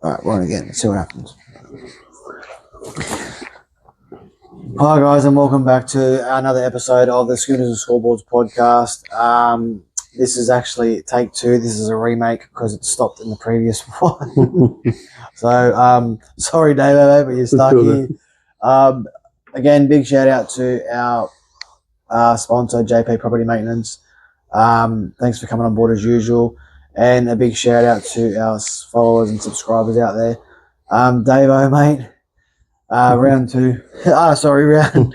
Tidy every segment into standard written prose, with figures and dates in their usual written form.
All right, we're on again. Let's see what happens. Hi, guys, and welcome back to another episode of the Schooners and Scoreboards podcast. This is actually take two. This is a remake because it stopped in the previous one. So, sorry, Dave, but you're stuck here. Again, big shout out to our sponsor, JP Property Maintenance. Thanks for coming on board as usual. And a big shout out to our followers and subscribers out there. Dave, mate. Round two. Round 11.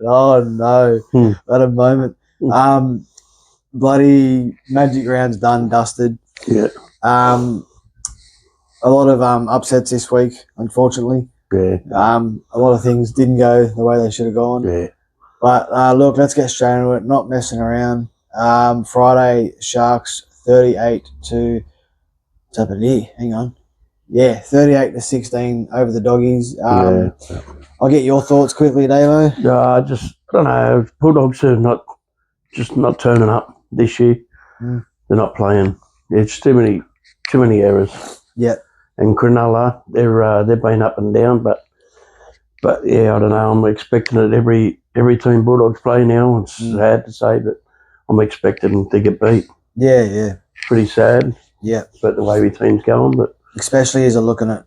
Oh no, what a moment. Bloody Magic Round's done, dusted. Yeah. A lot of upsets this week, unfortunately. Yeah. A lot of things didn't go the way they should have gone. Yeah. But look, let's get straight into it. Not messing around. Friday, Sharks 38 to. What's happened here? Hang on. Yeah, 38 to 16 over the Doggies. I'll get your thoughts quickly, Davo. I don't know. Bulldogs are not turning up this year. They're not playing. It's too many errors. Yeah. And Cronulla, they've been up and down, but yeah, I don't know. I'm expecting it every team Bulldogs play now. It's sad to say, but I'm expecting them to get beat. Yeah. Pretty sad. Yeah. But the way we team's going, but. Especially as they're looking at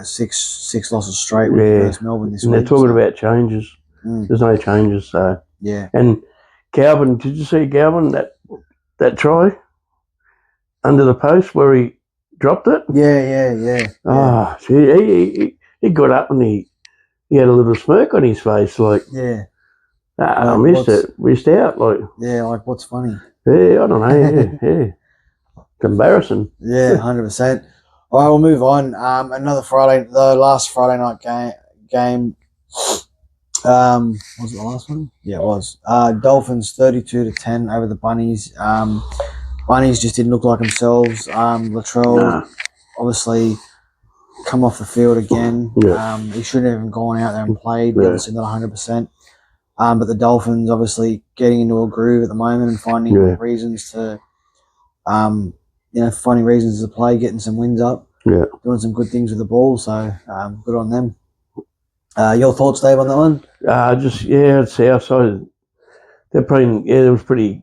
six losses straight with Melbourne this week. They're talking about changes. There's no changes, so yeah. And Galvin, did you see Galvin that try under the post where he dropped it? Yeah. Oh, he got up and he had a little smirk on his face, like I missed out, like like what's funny? Yeah, I don't know. Yeah. It's embarrassing. Yeah, 100%. All right, we'll move on. The last Friday night game. Was it the last one? Yeah, it was. Dolphins 32 to 10 over the Bunnies. Bunnies just didn't look like themselves. Latrell obviously come off the field again. Yeah. He shouldn't have even gone out there and played. Obviously not 100%. But the Dolphins obviously getting into a groove at the moment and finding reasons to finding reasons to play, getting some wins up, doing some good things with the ball. So good on them. Your thoughts, Dave, on that one? It's outside. They're playing. Yeah, it was pretty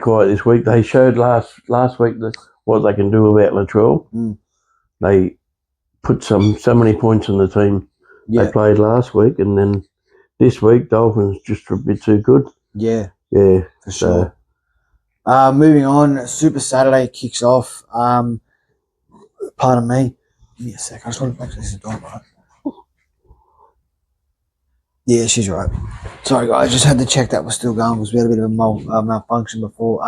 quiet this week. They showed last week what they can do about Latrell. They put so many points on the team they played last week, and then this week Dolphins just a bit too good. Yeah, for sure. Moving on, Super Saturday kicks off. Pardon me. Give me a sec. I just want to make sure this is done right. Yeah, she's right. Sorry, guys. Just had to check that was still going because we had a bit of a malfunction before.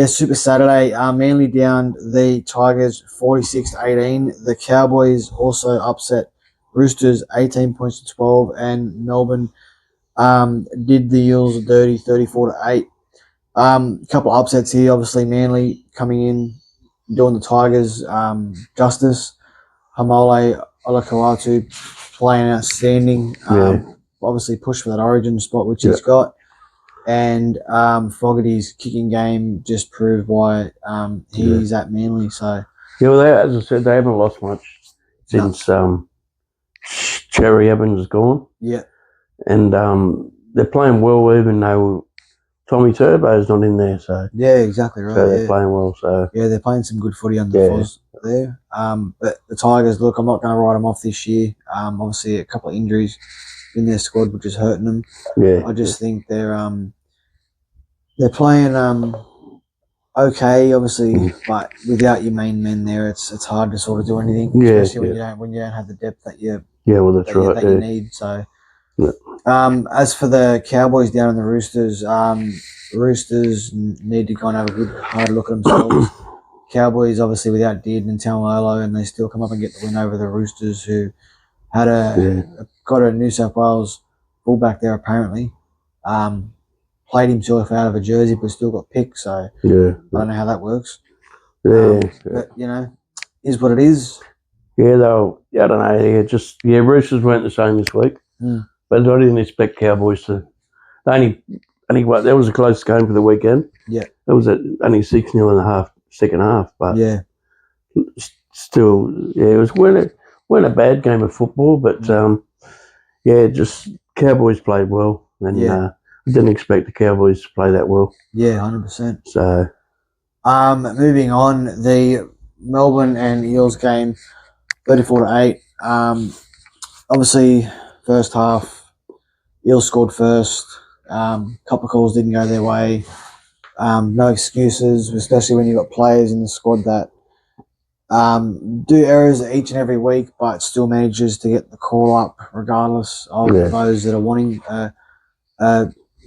Super Saturday. Manly down the Tigers 46 to 18. The Cowboys also upset Roosters 18 points to 12, and Melbourne did the Eels dirty 34 to 8. A couple of upsets here. Obviously, Manly coming in, doing the Tigers justice. Hamole Olakau'atu playing outstanding. Obviously, pushed for that Origin spot, which he's got. And Fogarty's kicking game just proved why he's at Manly. So as I said, they haven't lost much since Cherry Evans is gone. Yeah, and they're playing well, even though Tommy Turbo's not in there, so exactly right. So they're playing well. So they're playing some good footy under Foz there. But the Tigers, look, I'm not going to write them off this year. Obviously a couple of injuries in their squad, which is hurting them. Yeah, I just think they're playing okay, obviously, but without your main men there, it's hard to sort of do anything, especially when you don't have the depth that you you need. So. As for the Cowboys down in the Roosters, Roosters need to kind of have a good hard look at themselves. Cowboys obviously without Dearden and Tamalolo, and they still come up and get the win over the Roosters, who had got a New South Wales fullback there apparently. Played himself out of a jersey, but still got picked. So I don't know how that works. But is what it is. Yeah, though. I don't know. Roosters weren't the same this week. But I didn't expect Cowboys to. That was a close game for the weekend. Yeah. It was only 6-0 and a half second half, but Yeah, still, yeah, it was weren't a bad game of football, but just Cowboys played well, and Yeah. I didn't expect the Cowboys to play that well. yeah, 100%. So Moving on, the Melbourne and Eels game, 34-8. Obviously, first half, Eels scored first. Couple of calls didn't go their way. No excuses, especially when you've got players in the squad that do errors each and every week, but still manages to get the call up regardless of those that are wanting a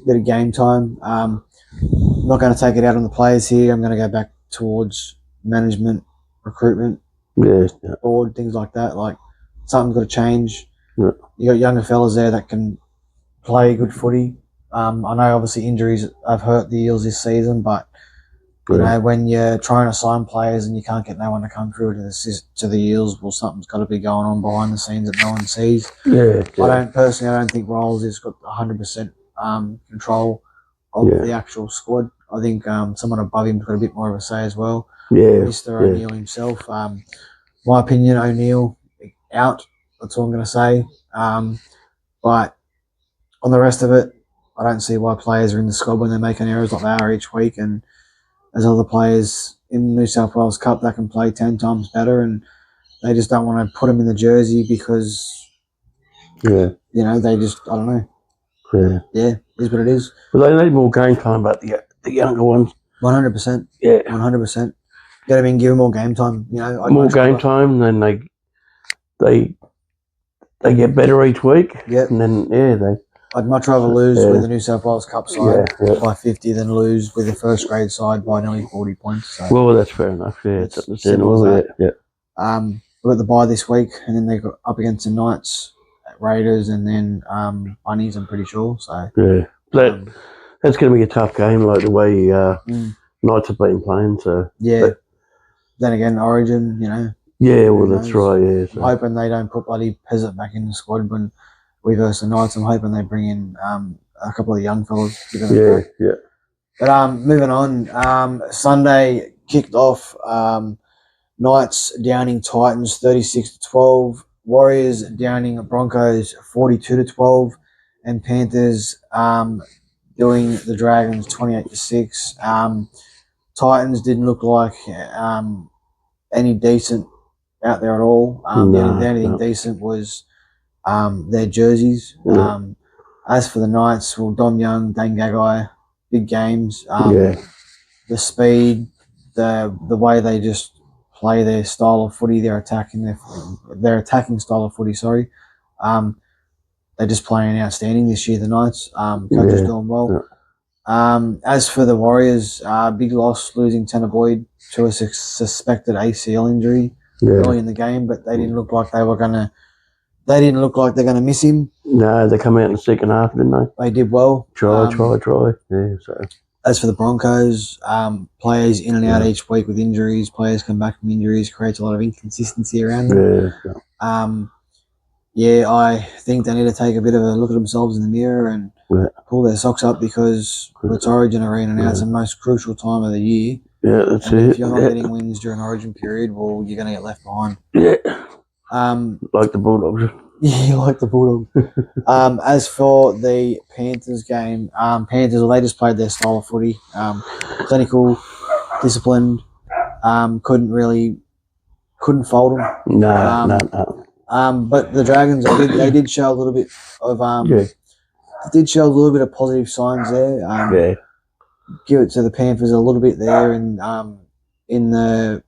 bit of game time. I'm not going to take it out on the players here. I'm going to go back towards management, recruitment, board, things like that. Like, something's got to change. Yeah. You got younger fellas there that can play good footy. I know obviously injuries have hurt the Eels this season, but you know, when you're trying to sign players and you can't get no one to come through to the Eels, well, something's got to be going on behind the scenes that no one sees. I don't think Rolls has got 100% control of the actual squad. I think someone above him's got a bit more of a say as well. Mr. O'Neill himself. My opinion, O'Neill out. That's all I'm going to say. But on the rest of it, I don't see why players are in the squad when they're making errors like they are each week, and there's other players in the New South Wales Cup that can play 10 times better, and they just don't want to put them in the jersey because, you know, they just, I don't know. Yeah, it is what it is. But they need more game time, but the younger ones. 100%. Yeah. 100%. Get them in, give them more game time. You know, more game time, then they get better each week. Yeah. And then, I'd much rather lose with the New South Wales Cup side by 50 than lose with the first grade side by nearly 40 points. So well, that's fair enough. Yeah, it's simple as that. Yeah. We've got the bye this week, and then they got up against the Knights, Raiders, and then Bunnies, I'm pretty sure. So that's going to be a tough game, like the way Knights have been playing. So then again, Origin, you know. Yeah, well, that's right. Yeah, I'm hoping they don't put bloody Peasant back in the squad when we versus the Knights. I'm hoping they bring in a couple of young fellas. Yeah. But moving on, Sunday kicked off. Knights downing Titans 36-12. Warriors downing Broncos 42-12, and Panthers doing the Dragons 28-6. Titans didn't look like any decent out there at all. The only thing decent was their jerseys. As for the Knights, well, Dom Young, Dane Gagai, big games. The speed, the way they just play their style of footy, their attacking style of footy. Sorry, they're just playing outstanding this year. The Knights, coach is doing well. As for the Warriors, big loss losing Tanner Boyd to a suspected ACL injury early in the game, but they didn't look like they were gonna. They didn't look like they're gonna miss him. No, they come out in the second half, didn't they? They did well. Try. Yeah. So. As for the Broncos, players in and out each week with injuries. Players come back from injuries, creates a lot of inconsistency around them. I think they need to take a bit of a look at themselves in the mirror and pull their socks up, because it's Origin Arena now. It's the most crucial time of the year. Yeah, that's it. If you're not getting wins during Origin period, well, you're going to get left behind. Yeah. Like the Bulldogs. Yeah, like the Bulldogs. As for the Panthers game, Panthers, they just played their style of footy. Clinical, disciplined. Couldn't fold them. No. But the Dragons, they did show a little bit of did show a little bit of positive signs there. Give it to the Panthers a little bit there in the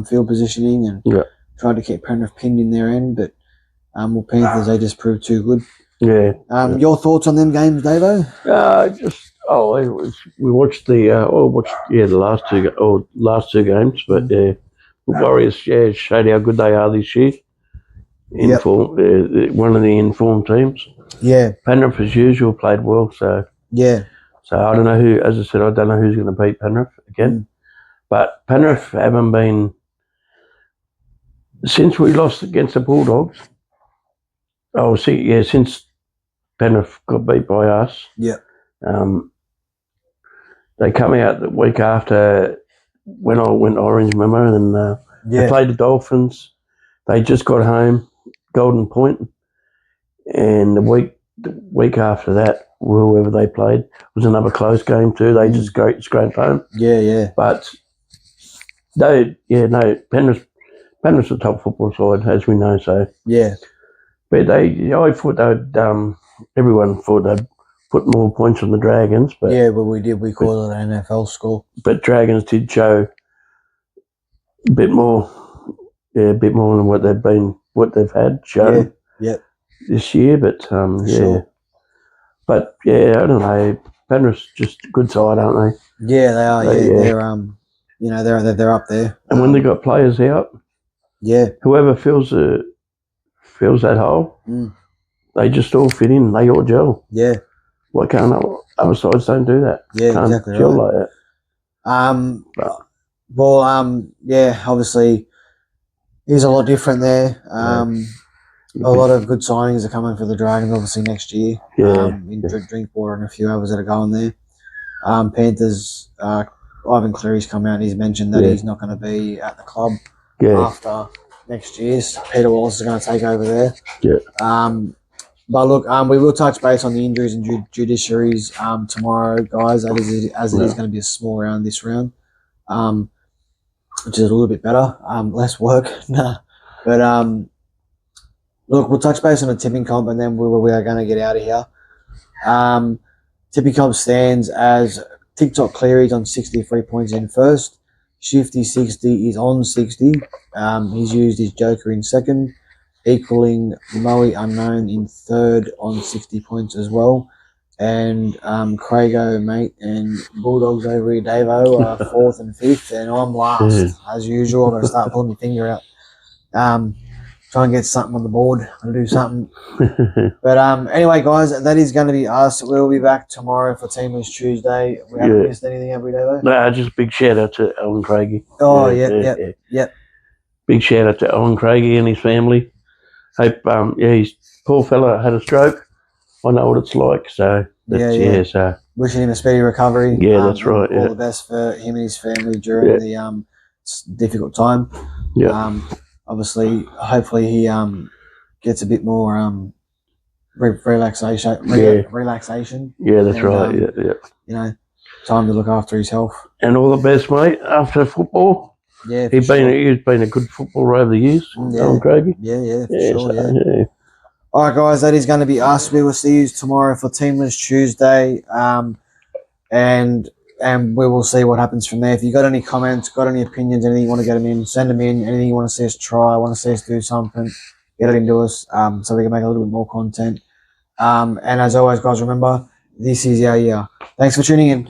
field positioning, and tried to keep Penrith pinned in their end, but Panthers, they just proved too good. Your thoughts on them games, Davo? We watched the last two games, but the Warriors showed how good they are this year. One of the informed teams. Penrith, as usual, played well. So I don't know who. As I said, I don't know who's going to beat Penrith again. But Penrith haven't been, since we lost against the Bulldogs. Since Penrith got beat by us. They come out the week after when I went to Orange, remember, and they Yeah. played the Dolphins. They just got home, Golden Point, and the week after that, whoever they played was another close game too. They just scraped home. Yeah. But Penrith's a top football side, as we know. So Yeah. but I thought everyone thought they'd put more points on the Dragons, but Yeah, but we did. We called it an NFL score. but Dragons did show a bit more than what they've had shown this year. But Sure. but yeah, I don't know. Penrith's just a good side, aren't they? Yeah, they are. Yeah, they're up there. And when they got players out, whoever fills that hole, they just all fit in. They all gel. Yeah. Why can't other sides don't do that? Yeah, Can't exactly gel right. like that. Obviously, he's a lot different there. A lot of good signings are coming for the Dragons, obviously, next year. Drinkwater and a few others that are going there. Panthers, Ivan Cleary's come out and he's mentioned that he's not going to be at the club after next year. So Peter Wallace is going to take over there. But look, we will touch base on the injuries and judiciaries tomorrow, guys, as it is going to be a small round this round, which is a little bit better, less work. But look, we'll touch base on the tipping comp and then we are going to get out of here. Tipping comp stands as TikTok Cleary's on 63 points in first. Shifty 60 is on 60. He's used his Joker in second, equaling Moe Unknown in third on 60 points as well. And Craigo, mate, and Bulldogs over here, Davo, are fourth and fifth, and I'm last, as usual. I'm going to start pulling my finger out. Try and get something on the board and do something. But anyway, guys, that is going to be us. We'll be back tomorrow for Teamless Tuesday. We haven't missed anything, have we, Davo? No, just a big shout out to Alan Craigie. Oh, yeah. Big shout out to Alan Craigie and his family. Hope, his poor fella had a stroke. I know what it's like, so so wishing him a speedy recovery. Yeah, that's right. All the best for him and his family during the difficult time. Yeah. Obviously, hopefully he gets a bit more relaxation. Relaxation. Yeah, that's right. You know, time to look after his health. And all the best, mate. After football. Yeah, he's been a good footballer over the years. Alan Craigie. Yeah, for sure. All right, guys, that is going to be us. We will see you tomorrow for Teamless Tuesday, and we will see what happens from there. If you got any comments, got any opinions, anything you want to get them in, send them in. Anything you want to see us try, want to see us do something, get it into us, so we can make a little bit more content. And as always, guys, remember, this is our year. Thanks for tuning in.